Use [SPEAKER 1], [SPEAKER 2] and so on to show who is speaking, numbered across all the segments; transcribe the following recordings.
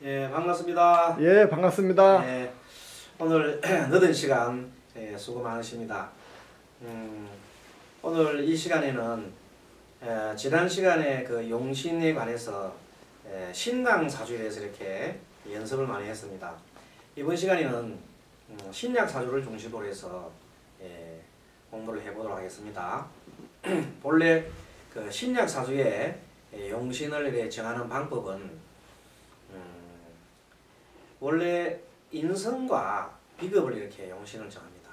[SPEAKER 1] 예, 반갑습니다.
[SPEAKER 2] 예, 반갑습니다.
[SPEAKER 1] 예, 오늘 늦은 시간 수고 많으십니다. 오늘 이 시간에는 지난 시간에 그 용신에 관해서 신강 사주에 대해서 이렇게 연습을 많이 했습니다. 이번 시간에는 신약 사주를 중심으로 해서 공부를 해보도록 하겠습니다. 본래 그 신약 사주에 용신을 이렇게 정하는 방법은 원래 인성과 비급을 이렇게 용신을 정합니다.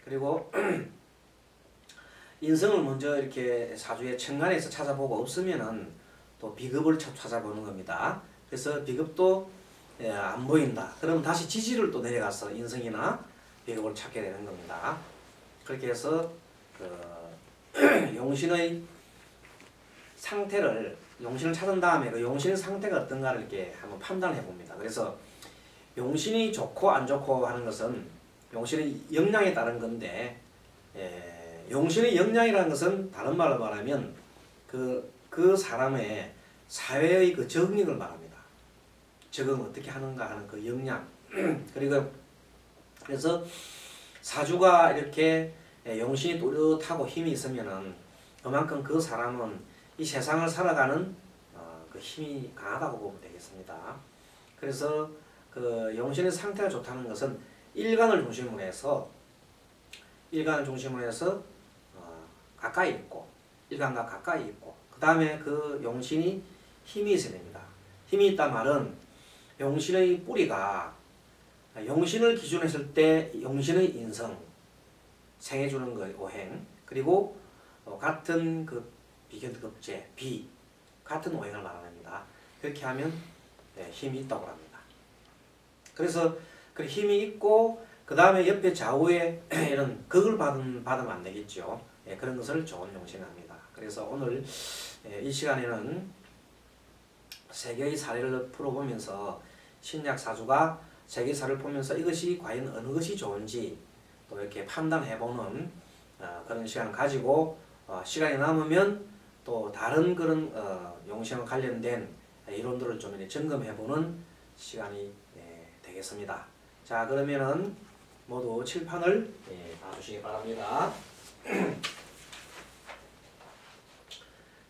[SPEAKER 1] 그리고 인성을 먼저 이렇게 사주의 천간에서 찾아보고 없으면은 또 비급을 찾아보는 겁니다. 그래서 비급도 안 보인다. 그러면 다시 지지를 또 내려가서 인성이나 비급을 찾게 되는 겁니다. 그렇게 해서 그 용신의 상태를 용신을 찾은 다음에 그 용신의 상태가 어떤가를 이렇게 한번 판단해 봅니다. 그래서 용신이 좋고 안 좋고 하는 것은 용신의 역량에 따른 건데, 용신의 역량이라는 것은 다른 말로 말하면 그 사람의 사회의 그 적응력을 말합니다. 적응 어떻게 하는가 하는 그 역량. 그래서 사주가 이렇게 용신이 또렷하고 힘이 있으면은 그만큼 그 사람은 이 세상을 살아가는 그 힘이 강하다고 보면 되겠습니다. 그래서 그 용신의 상태가 좋다는 것은 일간을 중심으로 해서 가까이 있고 일간과 가까이 있고 그 다음에 그 용신이 힘이 있어야 됩니다. 힘이 있단 말은 용신의 뿌리가 용신을 기준으로 했을 때 용신의 인성 생해주는 거 오행 그리고 같은 그 비견급제 비 같은 오행을 말합니다. 그렇게 하면 힘이 있다고 합니다. 그래서 그 힘이 있고 그 다음에 옆에 좌우에 이런 극을 받으면 안 되겠죠. 그런 것을 좋은 용신합니다. 그래서 오늘 이 시간에는 세 개의 사례를 풀어보면서 신약 사주가 세 개의 사례를 보면서 이것이 과연 어느 것이 좋은지 또 이렇게 판단해보는 그런 시간을 가지고 시간이 남으면 또 다른 그런 용신과 관련된 이론들을 좀 점검해보는 시간이 되겠습니다. 자, 그러면은 모두 칠판을 봐주시기 바랍니다.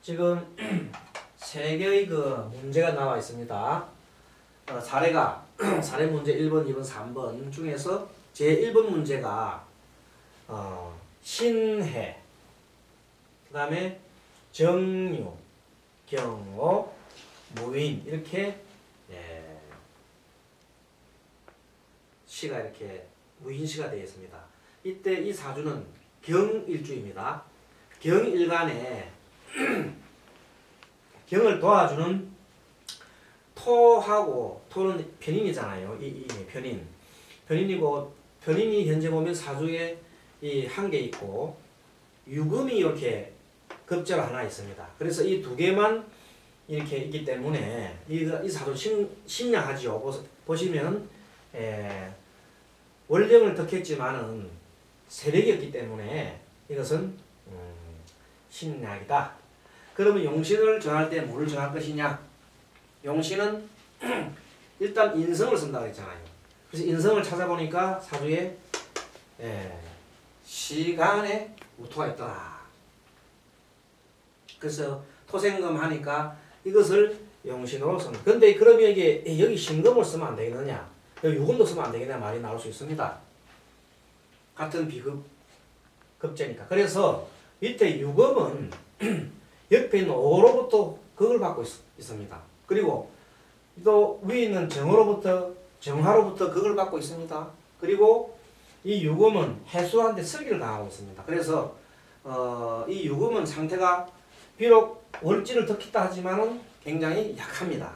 [SPEAKER 1] 지금 세 개의 그 문제가 나와 있습니다. 사례 문제 1번, 2번, 3번 중에서 제 1번 문제가 신해, 그 다음에 정유, 경호, 무인 이렇게 시가 이렇게 무인시가 되어 있습니다. 이때 이 사주는 경일주입니다. 경일간에 경을 도와주는 토하고 토는 편인이잖아요. 이 편인이고 편인이 현재 보면 사주에 이 한 개 있고 유금이 이렇게 급제로 하나 있습니다. 그래서 이 두 개만 이렇게 있기 때문에 이 사주 신약하지요. 보시면 원령을 덕했지만은 세력이었기 때문에 이것은 신약이다. 그러면 용신을 정할 때 뭐를 정할 것이냐? 용신은 일단 인성을 쓴다고 했잖아요. 그래서 인성을 찾아보니까 사주에 시간에 무토가 있더라. 그래서 토생금 하니까 이것을 용신으로 쓴다. 근데 그러면 이게 여기 신금을 쓰면 안 되겠느냐? 여기 유금도 쓰면 안 되겠냐 말이 나올 수 있습니다. 같은 비급제니까. 그래서 밑에 유금은 옆에 있는 오로부터 극을 받고 있습니다. 그리고 또 위에 있는 정화로부터 극을 받고 있습니다. 그리고 이 유금은 해수한테 설기를 당하고 있습니다. 그래서 이 유금은 상태가 비록 월진을 덕했다 하지만은 굉장히 약합니다.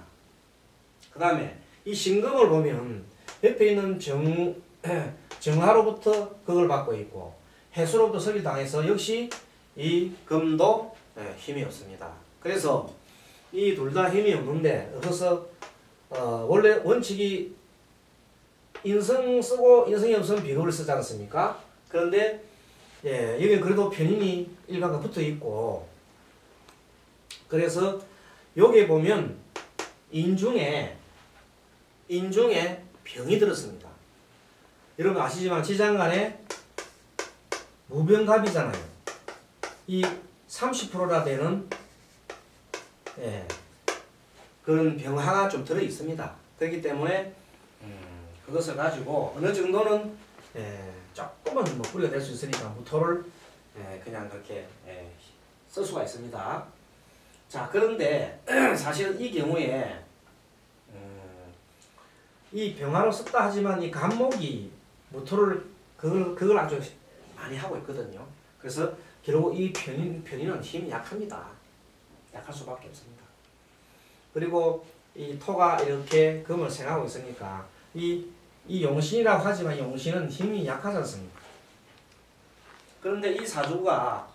[SPEAKER 1] 그 다음에 이 신금을 보면 옆에 있는 정화로부터 극을 받고 있고 해수로부터 설기를 당해서 역시 이 금도 힘이 없습니다. 그래서 이 둘 다 힘이 없는데 어서 원래 원칙이 인성 쓰고 인성이 없으면 비급을 쓰지 않습니까? 그런데 여기 그래도 편인이 일간과 붙어 있고 그래서 여기 보면 인중에 인중에 병이 들었습니다. 여러분 아시지만 지장간에 무병갑이잖아요. 이 30%나 되는 그런 병화가 좀 들어 있습니다. 그렇기 때문에 그것을 가지고 어느 정도는 조금은 뭐 뿌리가 될 수 있으니까 무토를 그냥 그렇게 쓸 수가 있습니다. 자, 그런데 사실은 이 경우에 이 병화로 썼다 하지만 이 간목이 무토를 그걸 아주 많이 하고 있거든요. 그래서 결국 이 편인은 힘이 약합니다. 약할 수밖에 없습니다. 그리고 이 토가 이렇게 금을 생하고 있으니까 이 용신이라고 하지만 용신은 힘이 약하지 않습니까? 그런데 이 사주가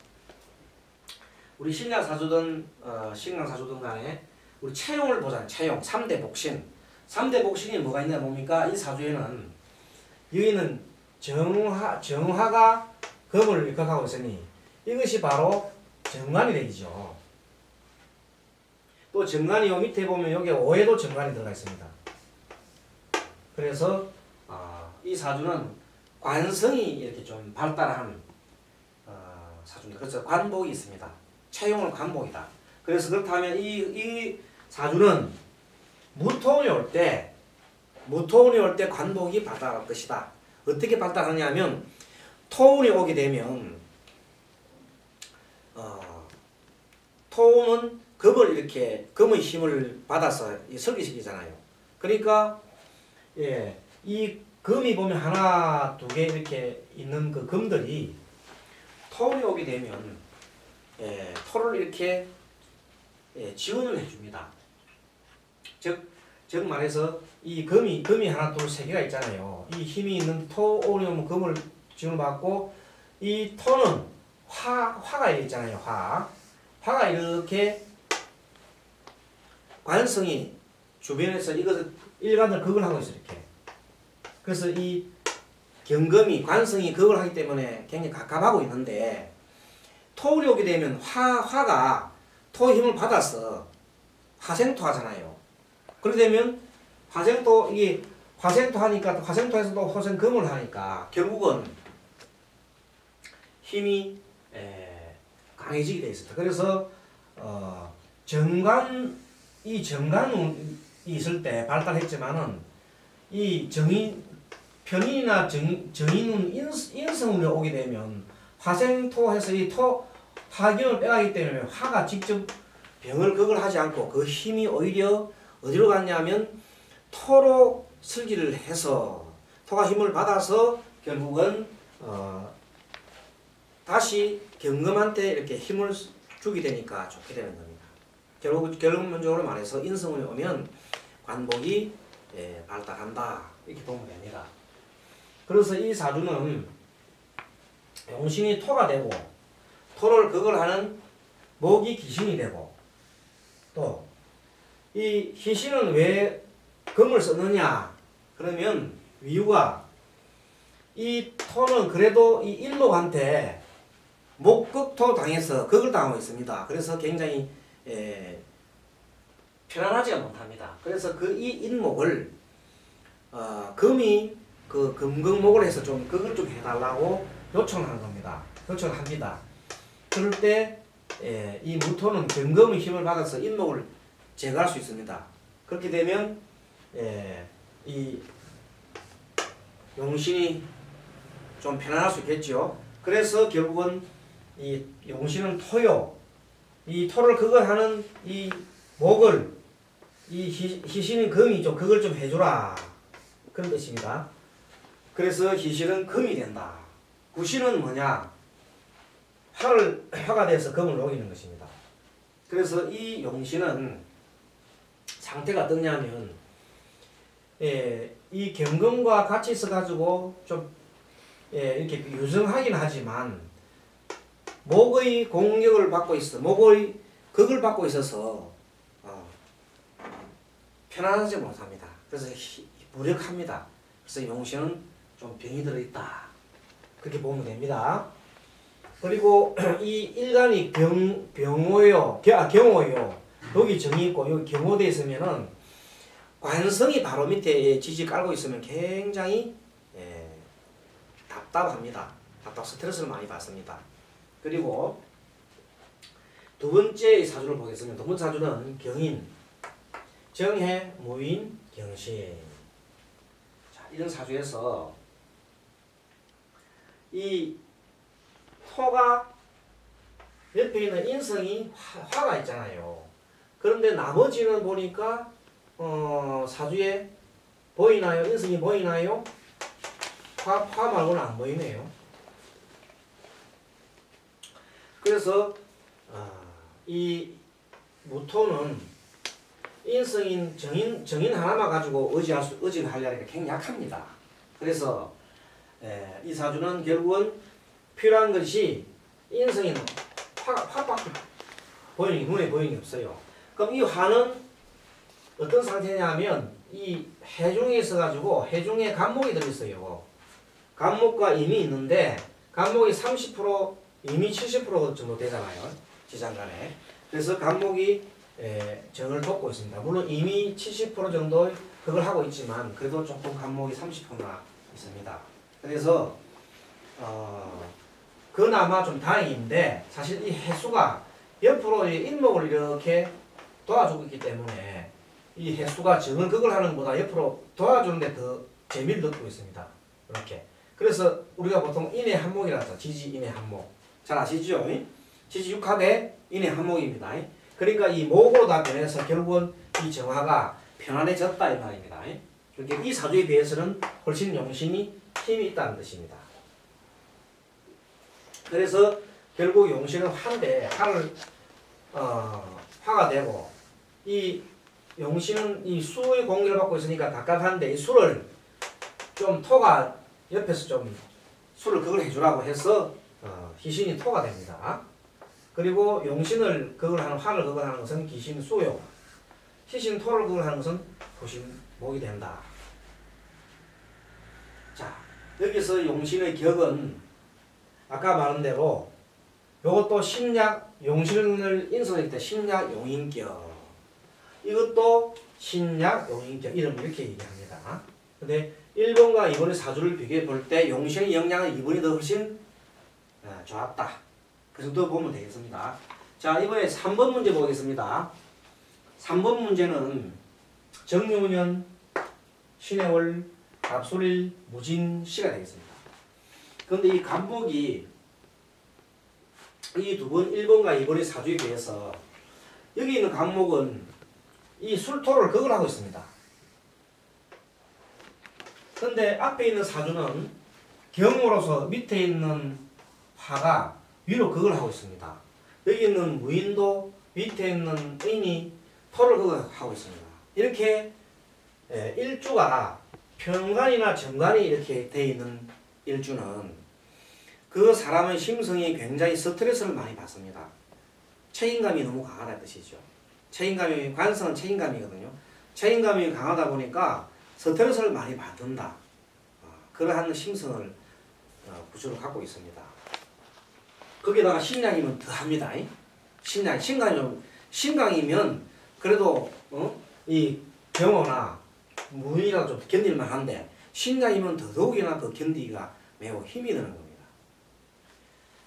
[SPEAKER 1] 우리 신약사주든 신강사주든 간에 우리 채용을 보잖아요. 채용 3대 복신. 3대 복신이 뭐가 있냐 뭡니까? 이 사주에는 여기는 정화가 금을 일각하고 있으니 이것이 바로 정관이 되죠. 또 정관이 요 밑에 보면 여기 오해도 정관이 들어가 있습니다. 그래서 이 사주는 관성이 이렇게 좀 발달한 사주입니다. 그래서 관복이 있습니다. 채용은 관복이다. 그래서 그렇다면 이 사주는 무토운이 올 때 관복이 발달할 것이다. 어떻게 발달하냐면 토운이 오게 되면 토운은 금의 힘을 받아서 설기시키잖아요. 그러니까 이 금이 보면 하나, 두 개 이렇게 있는 그 금들이 토운이 오게 되면 토를 이렇게 지원을 해줍니다. 즉 말해서 이 금이 하나, 둘, 세 개가 있잖아요. 이 힘이 있는 토운이 오면 금을 지원을 받고 이 토는 화가 있잖아요. 화가 이렇게 관성이 주변에서 이것을 일관을 그걸 하고 있어요. 이렇게. 그래서 이 경금이 관성이 그걸 하기 때문에 굉장히 갑갑하고 있는데 토울이 오게 되면 화가 토의 힘을 받아서 화생토 하잖아요. 그렇게 되면 이게 화생토 하니까 또 화생토에서 또 화생금을 하니까 결국은 힘이 강해지게 되어 있습니다. 그래서 정관이 있을 때 발달했지만은 이 편인이나 정인운 인성운이 오게 되면 화생토해서 이 화기운을 빼가기 때문에 화가 직접 병을 그걸 하지 않고 그 힘이 오히려 어디로 갔냐면 토로 설기를 해서 토가 힘을 받아서 결국은 다시 경금한테 이렇게 힘을 주게 되니까 좋게 되는 겁니다. 결론적으로 말해서 인성운이 오면 관복이 발달한다 이렇게 보면 됩니다. 그래서 이 사주는 용신이 토가 되고 토를 그걸 하는 목이 기신이 되고 또 이 희신은 왜 금을 썼느냐 그러면 이유가 이 토는 그래도 이 일목한테 목극토 당해서 극을 당하고 있습니다. 그래서 굉장히 편안하지가 못합니다. 그래서 이 인목을 금이 그 금극목을 해서 좀 그걸 좀 해달라고 요청하는 겁니다. 요청을 합니다. 그럴 때 이 무토는 경금의 힘을 받아서 인목을 제거할 수 있습니다. 그렇게 되면 이 용신이 좀 편안할 수 있겠죠. 그래서 결국은 이 용신은 토요. 이 토를 그걸 하는 이 목을 이 희신인 금이 좀 그걸 좀 해주라 그런 뜻입니다. 그래서 희신은 금이 된다. 구신은 뭐냐? 화가 돼서 금을 녹이는 것입니다. 그래서 이 용신은 상태가 어떠냐면 이 경금과 같이 있어가지고 좀 이렇게 유정하긴 하지만 목의 공격을 받고 있어. 목의 극을 받고 있어서 편안하지 못합니다. 그래서 무력합니다. 그래서 용신은 좀 병이 들어있다. 그렇게 보면 됩니다. 그리고 이 일간이 경호요. 여기 정이 있고 여기 경호되어 있으면은 관성이 바로 밑에 지지 깔고 있으면 굉장히 답답합니다. 스트레스를 많이 받습니다. 그리고 두 번째 사주를 보겠습니다. 두 번째 사주는 경인, 정해, 무인, 경신. 자, 이런 사주에서 이 토가 옆에 있는 인성이 화가 있잖아요. 그런데 나머지는 보니까 사주에 보이나요? 인성이 보이나요? 화 말고는 안 보이네요. 그래서 이 무토는 인성인 정인 하나만 가지고 의지하려니까 굉장히 약합니다. 그래서 이 사주는 결국은 필요한 것이 인성인 화밖에 눈에 보이는 게 없어요. 그럼 이 화는 어떤 상태냐면 이 해중에 있어가지고 해중에 간목이 들어있어요. 간목과 임이 있는데 간목이 30%, 임이 70% 정도 되잖아요. 지장간에. 그래서 간목이 정을 돕고 있습니다. 물론 임이 70% 정도 그걸 하고 있지만 그래도 조금 간목이 30%나 있습니다. 그래서 그나마 좀 다행인데 사실 이 해수가 옆으로 인목을 이렇게 도와주고 있기 때문에 이 해수가 정을 그걸 하는 것보다 옆으로 도와주는데 더 재미를 느끼고 있습니다. 이렇게. 그래서 우리가 보통 인의 한목이라고 하죠. 지지 인의 한목. 잘 아시죠? 지지 육합의 인의 한목입니다. 그러니까 이 목으로 다 변해서 결국은 이 정화가 편안해졌다 이 말입니다. 그러니까 이 사주에 비해서는 훨씬 용신이 힘이 있다는 뜻입니다. 그래서 결국 용신은 화인데 화를 화가 되고 이 용신은 이 수의 공격을 받고 있으니까 답답한데 이 수를 좀 토가 옆에서 좀 수를 그걸 해주라고 해서 희신이 토가 됩니다. 그리고 용신을 그걸 하는 화를 그걸 하는 것은 기신 수요, 희신 토를 그걸 하는 것은 토신 목이 된다. 자, 여기서 용신의 격은 아까 말한 대로 요것도 신약 용신을 인수했을 때 신약 용인격, 이것도 신약 용인격 이름을 이렇게 얘기합니다. 근데 1번과 2번의 사주를 비교해 볼 때 용신의 영향은 2번이 더 훨씬 좋았다. 그 정도 보면 되겠습니다. 자, 이번에 3번 문제 보겠습니다. 3번 문제는 정유년, 신해월, 갑술일, 무진시가 되겠습니다. 그런데 이 간목이 이 두 번 1번과 2번의 사주에 비해서 여기 있는 간목은 이 술토를 극을 하고 있습니다. 그런데 앞에 있는 사주는 경으로서 밑에 있는 화가 위로 극을 하고 있습니다. 여기 있는 무인도 밑에 있는 인이 토를 극을 하고 있습니다. 이렇게 일주가 평간이나 정간이 이렇게 되어 있는 일주는 그 사람의 심성이 굉장히 스트레스를 많이 받습니다. 책임감이 너무 강하다는 뜻이죠. 책임감이, 관성은 책임감이거든요. 책임감이 강하다 보니까 스트레스를 많이 받는다. 그러한 심성을 구조를 갖고 있습니다. 거기다가 신약이면 더합니다. 신강이면 그래도 이 경호나 무인이라도 좀 견딜만 한데 신약이면 더더욱이나 그 견디기가 매우 힘이 드는 겁니다.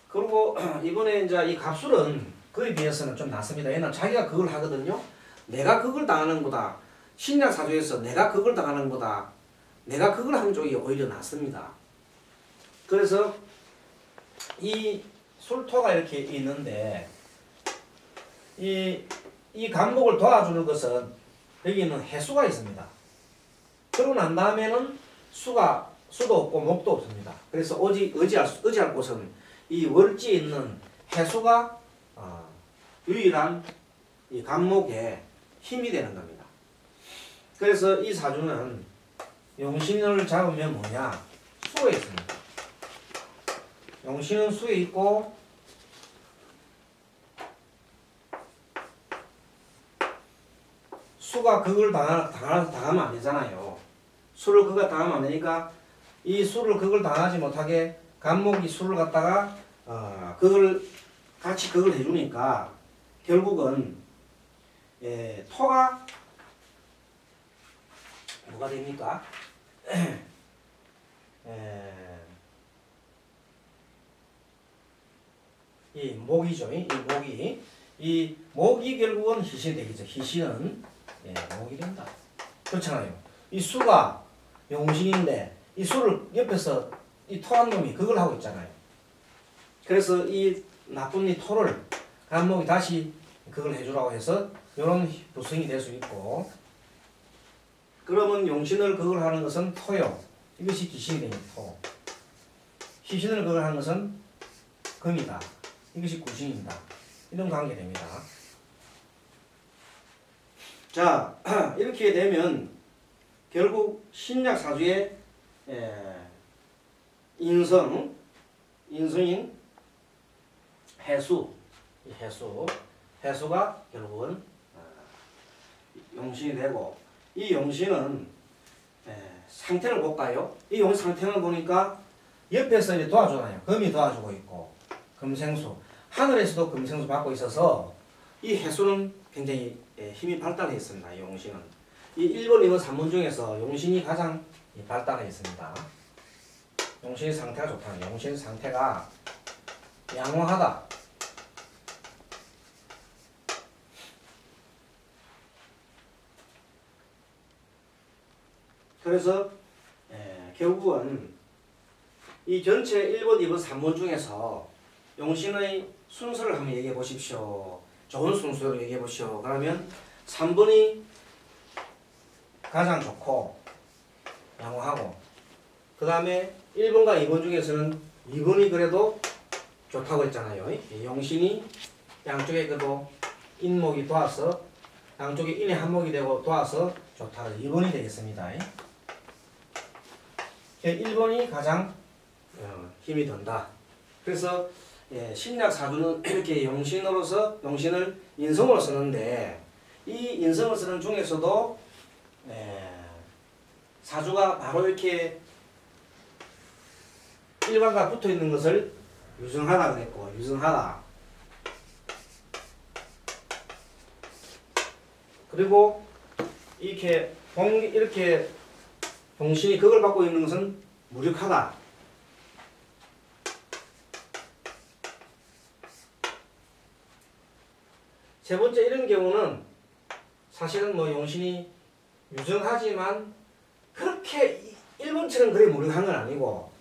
[SPEAKER 1] 그리고 이번에 이제 이 갑술은 그에 비해서는 좀 낫습니다. 얘는 자기가 그걸 하거든요. 내가 그걸 당하는 거다. 신약 사주에서 내가 그걸 당하는 거다. 내가 그걸 하는 쪽이 오히려 낫습니다. 그래서 이 술토가 이렇게 있는데 이 간목을 도와주는 것은 여기는 해수가 있습니다. 그러고 난 다음에는 수도 없고 목도 없습니다. 그래서 의지할 곳은 이 월지에 있는 해수가 유일한 이 간목의 힘이 되는 겁니다. 그래서 이 사주는 용신을 잡으면 뭐냐? 수에 있습니다. 용신은 수에 있고 수가 그걸 당하면 안 되잖아요. 수를 그가 당하면 안 되니까 이 수를 그걸 당하지 못하게 간목이 수를 갖다가 같이 그걸 해주니까 결국은 토가 뭐가 됩니까? 이 목이죠. 이 목이 결국은 희신이 되겠죠. 희신은 목이 된다. 그렇잖아요. 이 수가 용신인데 이 수를 옆에서 이 토한 놈이 그걸 하고 있잖아요. 그래서 이 나쁜 이 토를 간목이 다시 그걸 해주라고 해서 이런 부성이 될 수 있고, 그러면 용신을 그걸 하는 것은 토요. 이것이 기신이 됩니다. 토. 희신을 그걸 하는 것은 금이다. 이것이 구신입니다. 이런 관계 됩니다. 자, 이렇게 되면 결국 신약사주의 인성인 해수가 결국은 용신이 되고, 이 용신은 상태를 볼까요? 이 용신 상태를 보니까 옆에서 이제 도와주나요? 금이 도와주고 있고, 금생수, 하늘에서도 금생수 받고 있어서 이 해수는 굉장히 힘이 발달해 있습니다. 이 용신은 이 1번, 2번, 3번 중에서 용신이 가장 발달해 있습니다. 용신의 상태가 좋다. 용신의 상태가 양호하다. 그래서 결국은 이 전체 1번, 2번, 3번 중에서 용신의 순서를 한번 얘기해 보십시오. 좋은 순서로 얘기해 보십시오. 그러면 3번이 가장 좋고 양호하고, 그 다음에 1번과 2번 중에서는 2번이 그래도 좋다고 했잖아요. 용신이 양쪽에 그래도 인목이 도와서 양쪽에 인의 한목이 되고 도와서 좋다. 2번이 되겠습니다. 1번이 가장 힘이 든다. 그래서 신약 사주는 이렇게 용신을 인성으로 쓰는데, 이 인성을 쓰는 중에서도 사주가 바로 이렇게 일반과 붙어 있는 것을 유증하다 그랬고, 유증하다. 그리고 이렇게 동신이 그걸 받고 있는 것은 무력하다. 세 번째, 이런 경우는 사실은 뭐 용신이 유정하지만 그렇게 1번처럼 그리 무력한 건 아니고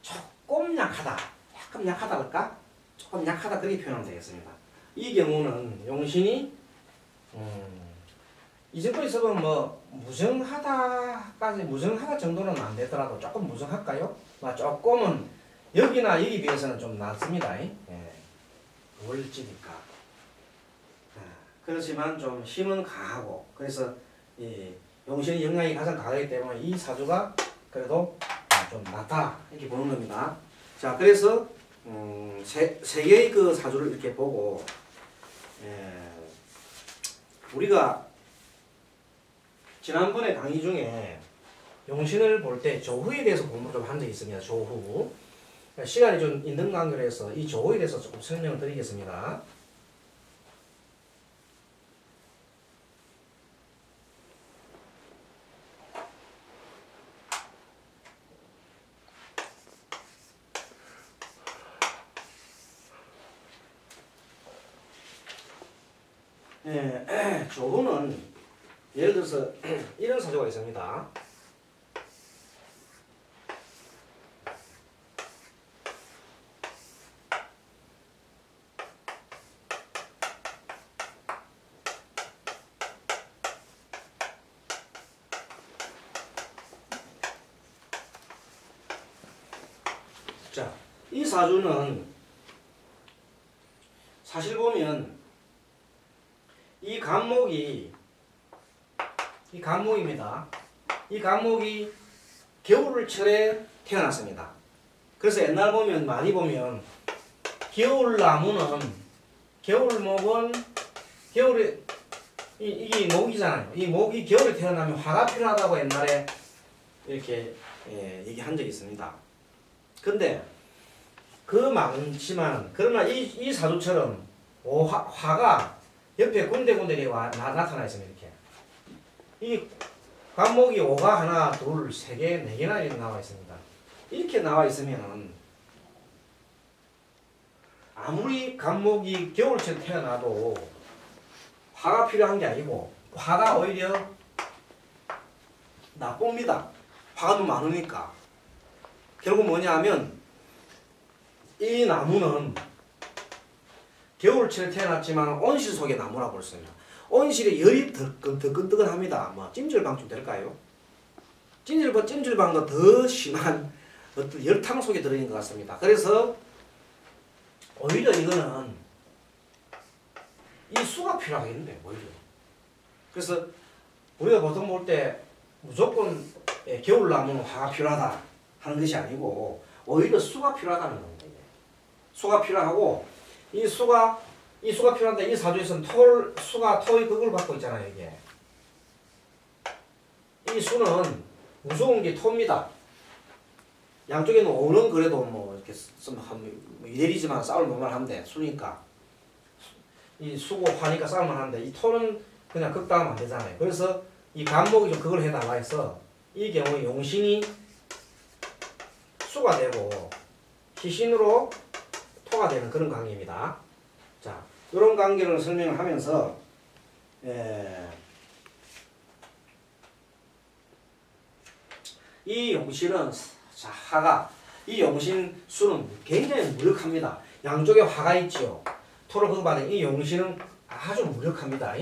[SPEAKER 1] 조금 약하다. 약간 약하다 할까? 조금 약하다 그렇게 표현하면 되겠습니다. 이 경우는 용신이 이 정도 있으면 뭐 무정하다 정도는 안 되더라도 조금 무정할까요? 조금은 여기나 여기 비해서는 좀 낫습니다. 월지니까. 그렇지만 좀 힘은 강하고, 그래서 용신의 영향이 가장 강하기 때문에 이 사주가 그래도 좀 낫다 이렇게 보는 겁니다. 자, 그래서 세 개의 그 사주를 이렇게 보고 우리가 지난번에 강의 중에 용신을 볼 때 조후에 대해서 공부를 좀 한 적이 있습니다. 조후. 시간이 좀 있는 관계로 해서 이 조후에 대해서 조금 설명을 드리겠습니다. 조후는 예를 들어서 이런 사주가 있습니다. 자, 이 사주는 사실 보면 이 간목입니다. 이 간목이 겨울철에 태어났습니다. 그래서 옛날 보면 많이 보면 겨울나무는 겨울목은 겨울에 이게 목이잖아요. 이 목이 겨울에 태어나면 화가 필요하다고 옛날에 이렇게 얘기한 적이 있습니다. 근데 그 많지만 그러나 이 사주처럼 화가 옆에 군데군데 나타나 있습니다. 이렇게 관목이 5가 하나, 둘, 세 개, 네 개나 이렇게 나와 있습니다. 이렇게 나와 있으면은 아무리 관목이 겨울철 태어나도 화가 필요한 게 아니고 화가 오히려 나쁩니다. 화가 너무 많으니까. 결국 뭐냐 하면 이 나무는 겨울철에 태어났지만 온실 속의 나무라고 볼 수 있습니다. 온실에 열이 뜨끈뜨끈합니다. 뭐 찜질방 좀 될까요? 찜질방도 더 심한 어떤 열탕 속에 들어있는 것 같습니다. 그래서 오히려 이거는 이 수가 필요하겠는데 오히려. 그래서 우리가 보통 볼 때 무조건 겨울나무는 화가 필요하다 하는 것이 아니고 오히려 수가 필요하다는 겁니다. 수가 필요하고 이 수가 필요한데 이 사주에서는 토의 극을 받고 있잖아요. 이게 이 수는 무서운 게 토입니다. 양쪽에는 오는 그래도 뭐 이렇게 이대리지만 싸울 만만 한데 수니까 이 수고 화니까 싸울 만한데 이 토는 그냥 극당하면 안 되잖아요. 그래서 이 간목이 좀 그걸 해달라 해서 이 경우에 용신이 수가 되고 희신으로 토가 되는 그런 관계입니다. 자, 이런 관계를 설명을 하면서 이 용신은 화가 이 용신 수는 굉장히 무력합니다. 양쪽에 화가 있지요. 토를 극받은 이 용신은 아주 무력합니다.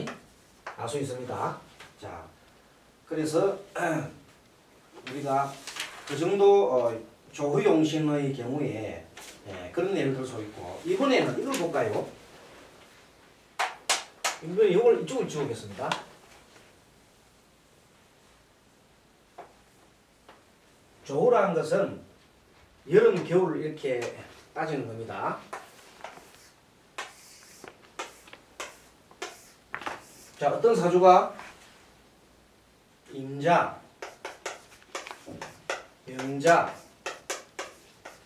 [SPEAKER 1] 알 수 있습니다. 자, 그래서 우리가 그 정도 조후용신의 경우에 그런 예를 들 수 있고 이번에는 이걸 볼까요? 이번에 이걸 이쪽을 지우겠습니다. 조후라는 것은 여름, 겨울 이렇게 따지는 겁니다. 자, 어떤 사주가 임자, 영자,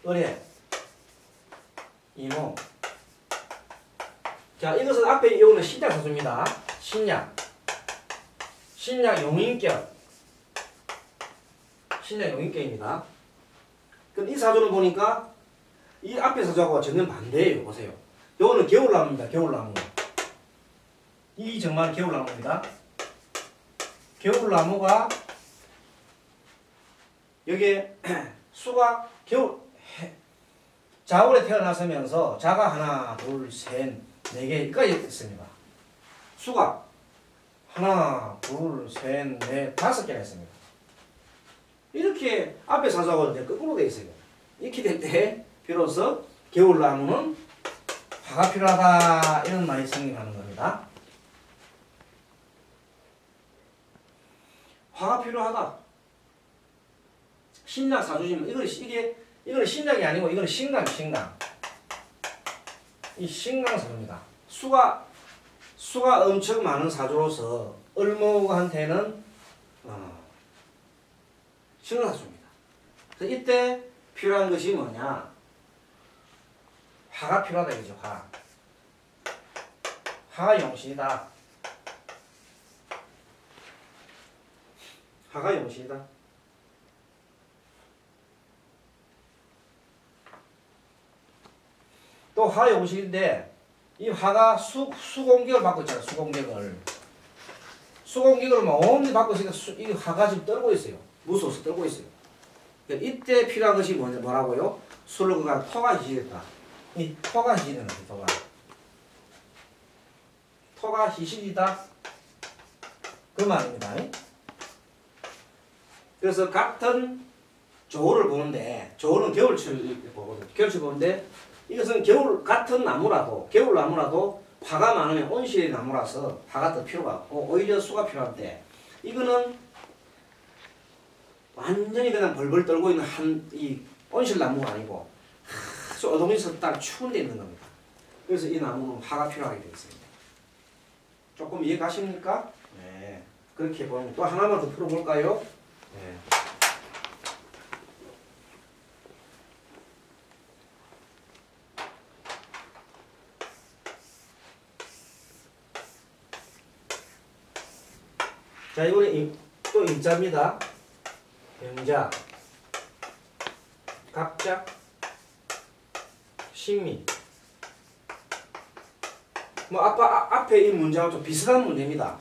[SPEAKER 1] 을해, 이모. 자, 이것은 앞에 이거는 신약 사주입니다. 신약 용인격. 신약 용인격입니다. 그럼 이 사주를 보니까 이 앞에 사주하고 전혀 반대예요. 보세요. 요거는 겨울나무입니다. 겨울나무. 이 정말 겨울나무입니다. 겨울나무가 여기에 수가 자월에 태어나서면서 자가 하나, 둘, 셋, 네 개까지 있습니다. 수가 하나, 둘, 셋, 넷, 5개나 있습니다. 이렇게 앞에 사주하고 이제 거꾸로 되어 있어요. 이렇게 될 때 비로소 겨울나무는 화가 필요하다 이런 말이 성립하는 겁니다. 화가 필요하다. 신약 사주지만 이거는 신약이 아니고 이거는 신강. 이 신강 사주입니다. 수가 엄청 많은 사주로서 을목한테는 신강 사주입니다. 그래서 이때 필요한 것이 뭐냐? 화가 필요하다 이죠. 화가 용신이다. 화가 용신이다. 또 화가 용신인데 이 화가 수공격을 받고 있잖아요. 수공격을 막 온전히 받고 있으니까 이 화가 지금 떨고 있어요. 무서워서 떨고 있어요. 이때 필요한 것이 뭐라고요? 술로가 토가 희신했다. 이 토가 희신하는 거예요. 토가 희신이다. 그 말입니다. 그래서 같은 조를 보는데 조는 겨울철 보거든요. 겨울철 보는데 이것은 같은 나무라도 겨울나무라도 화가 많으면 온실의 나무라서 화가 더 필요가 없고 오히려 수가 필요한데 이거는 완전히 그냥 벌벌 떨고 있는 이 온실 나무가 아니고 아주 어둠에서 딱 추운 데 있는 겁니다. 그래서 이 나무는 화가 필요하게 되어 있습니다. 조금 이해 가십니까? 네. 그렇게 보면 또 하나만 더 풀어볼까요? 네. 자, 이번에 또 임자입니다. 병자, 갑자, 신미. 뭐 앞에 이 문제하고 좀 비슷한 문제입니다.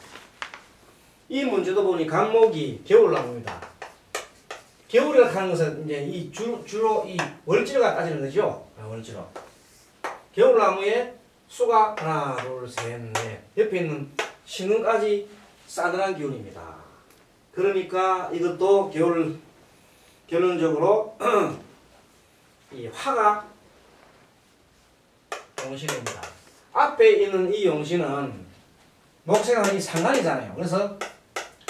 [SPEAKER 1] 이 문제도 보니 간목이 겨울나무입니다. 겨울이라 하는 것은 이제 이 주로 이 월지로가 따지는 거죠. 월지로. 겨울나무에 수가 하나, 둘, 셋, 넷. 옆에 있는 신흥까지 싸늘한 기운입니다. 그러니까 이것도 결론적으로 이 화가 용신입니다. 앞에 있는 이 용신은 목생하는 이 상관이잖아요. 그래서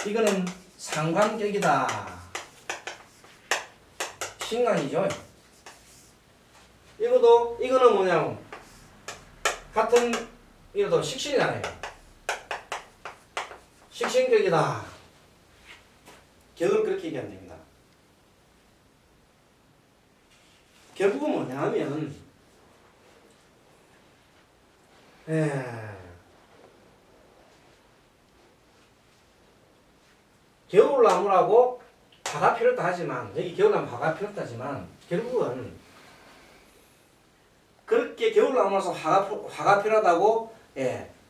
[SPEAKER 1] 이거는 상관격이다. 신강이죠. 이거는 뭐냐면 같은 이것도 식신이잖아요. 식신격이다. 격을 그렇게 얘기하면 됩니다. 결국은 뭐냐 하면 겨울나무라고 화가 필요하다 하지만 여기 겨울나무 화가 필요하다 하지만 결국은 그렇게 겨울나무라서 화가 필요하다고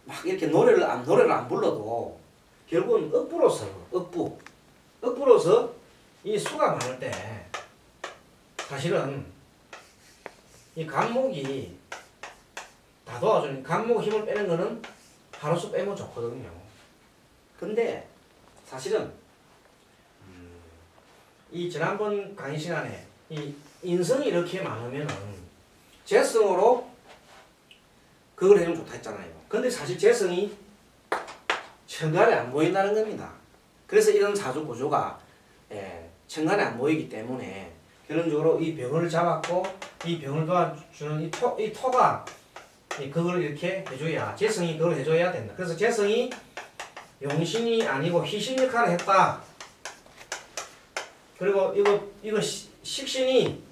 [SPEAKER 1] 막 이렇게 노래를 안 불러도 결국은 억부로서 이 수가 많을 때 사실은 이 간목이 다 도와주는 간목 힘을 빼는 거는 하루수 빼면 좋거든요. 근데 사실은 이 지난번 강의 시간에 이 인성이 이렇게 많으면은 재성으로 그걸 해주면 좋다 했잖아요. 근데 사실 재성이 천간에 안 보인다는 겁니다. 그래서 이런 사주 구조가 천간에 안 보이기 때문에 결론적으로 이 병을 잡았고 이 병을 도와주는 이 토가 그걸 이렇게 해줘야 재성이 그걸 해줘야 된다. 그래서 재성이 용신이 아니고 희신 역할을 했다. 그리고 이거 식신이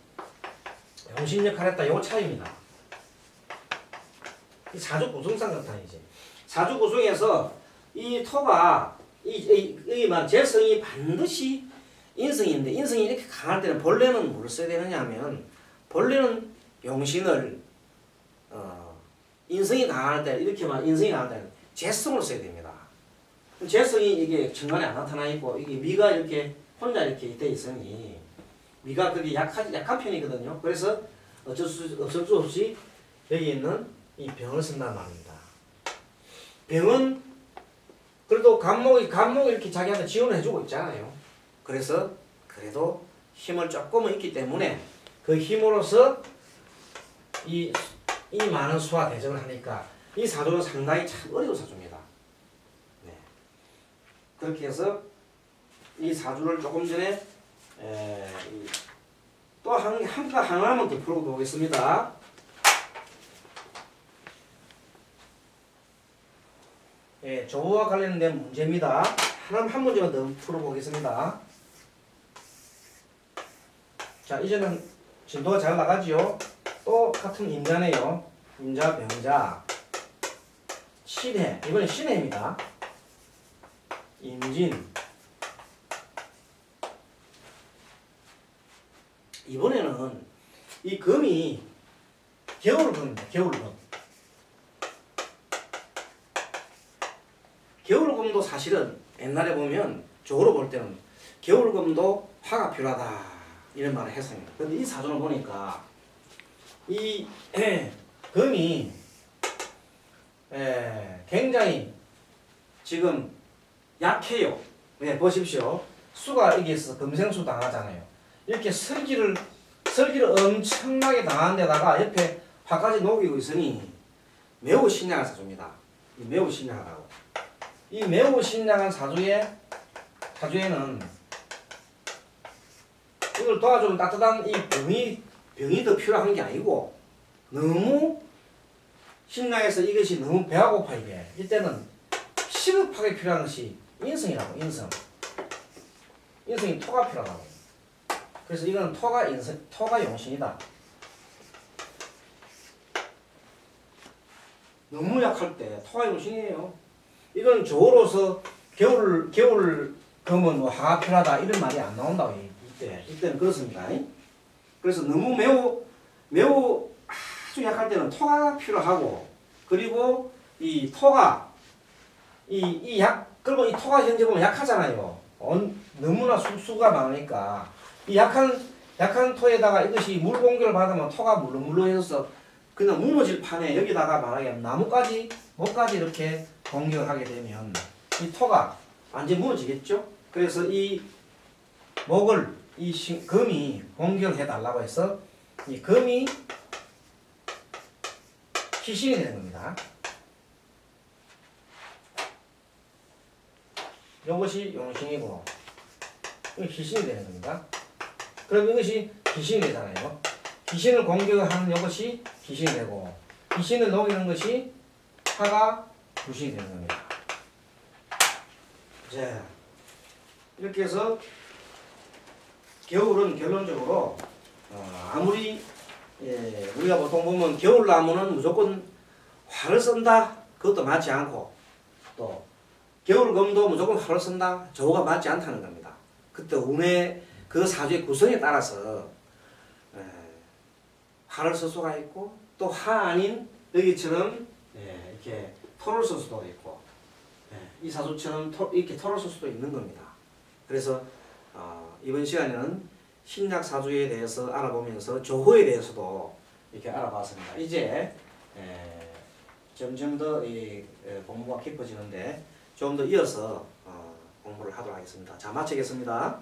[SPEAKER 1] 용신 역할을 했다. 요 차이입니다. 이 사주 구성상 그렇다 이제. 사주 구성에서 이 토가 재성이 반드시 인성인데 인성이 이렇게 강할 때는 본래는 뭘 써야 되느냐 하면 본래는 용신을 인성이 강할 때 이렇게만 인성이 강할 때는 재성을 써야 됩니다. 재성이 이게 천간에 안 나타나 있고 이게 미가 이렇게 혼자 이렇게 돼 있으니 미가 그게 약한 편이거든요. 그래서 어쩔 수 없이 여기 있는 이 병을 쓴단 말입니다. 병은 그래도 간목이 이렇게 자기한테 지원을 해주고 있잖아요. 그래서 그래도 힘을 조금은 있기 때문에 그 힘으로서 이 많은 수와 대적을 하니까 이 사주는 상당히 참 어려운 사주입니다. 네. 그렇게 해서 이 사주를 조금 전에 또 하나만 더 풀어보겠습니다. 조우와 관련된 문제입니다. 한 문제만 더 풀어보겠습니다. 자, 이제는 진도가 잘 나가지요. 또 같은 임자네요. 임자, 병자, 신해. 이번엔 신해입니다. 임진. 이번에는 이 금이 겨울금입니다. 겨울금. 겨울금도 사실은 옛날에 보면 적으로 볼 때는 겨울금도 화가 필요하다 이런 말을 했습니다. 근데 이 사주를 보니까 이 금이 굉장히 지금 약해요. 네, 보십시오. 수가 여기 있어서 금생수 당하잖아요. 이렇게 설기를 엄청나게 당한 데다가 옆에 화까지 녹이고 있으니 매우 신약한 사주입니다. 매우 신약하다고. 이 매우 신약한 사주에는 이걸 도와주는 따뜻한 이 병이 더 필요한 게 아니고 너무 신약해서 이것이 너무 배가 고파 이게. 이때는 시급하게 필요한 것이 인성이라고. 인성이 토가 필요하다고. 그래서 이거는 토가 용신이다. 너무 약할 때 토가 용신이에요. 이건 조로서 겨울 그러면 뭐 화가 필요하다 이런 말이 안 나온다고 이때는 그렇습니다. 그래서 너무 매우 아주 약할 때는 토가 필요하고 그리고 이 토가 그러면 이 토가 현재 보면 약하잖아요. 너무나 수가 많으니까 이 약한 토에다가 이것이 물 공격을 받으면 토가 물렁물렁해져서 그냥 무너질 판에 여기다가 만약에 나뭇가지 목까지 이렇게 공격을 하게 되면 이 토가 완전 무너지겠죠. 그래서 이 목을 금이 공격을 해달라고 해서 이 금이 희신이 되는 겁니다. 이것이 용신이고 이게 희신이 되는 겁니다. 그럼 이것이 기신이 되잖아요. 기신을 공격하는 이것이 기신이 되고 기신을 녹이는 것이 화가 부신이 되는 겁니다. 자, 이렇게 해서 겨울은 결론적으로 아무리 우리가 보통 보면 겨울나무는 무조건 활을 쓴다 그것도 맞지 않고 또 겨울검도 무조건 활을 쓴다 저거가 맞지 않다는 겁니다. 그때 운의 그 사주의 구성에 따라서 화를 쓸 수가 있고 또 화 아닌 여기처럼 이렇게 토를 쓸 수도 있고 이 사주처럼 이렇게 토를 쓸 수도 있는 겁니다. 그래서 이번 시간에는 신약 사주에 대해서 알아보면서 조호에 대해서도 이렇게 알아봤습니다. 이제 점점 더 이 공부가 깊어지는데 좀 더 이어서 공부를 하도록 하겠습니다. 자, 마치겠습니다.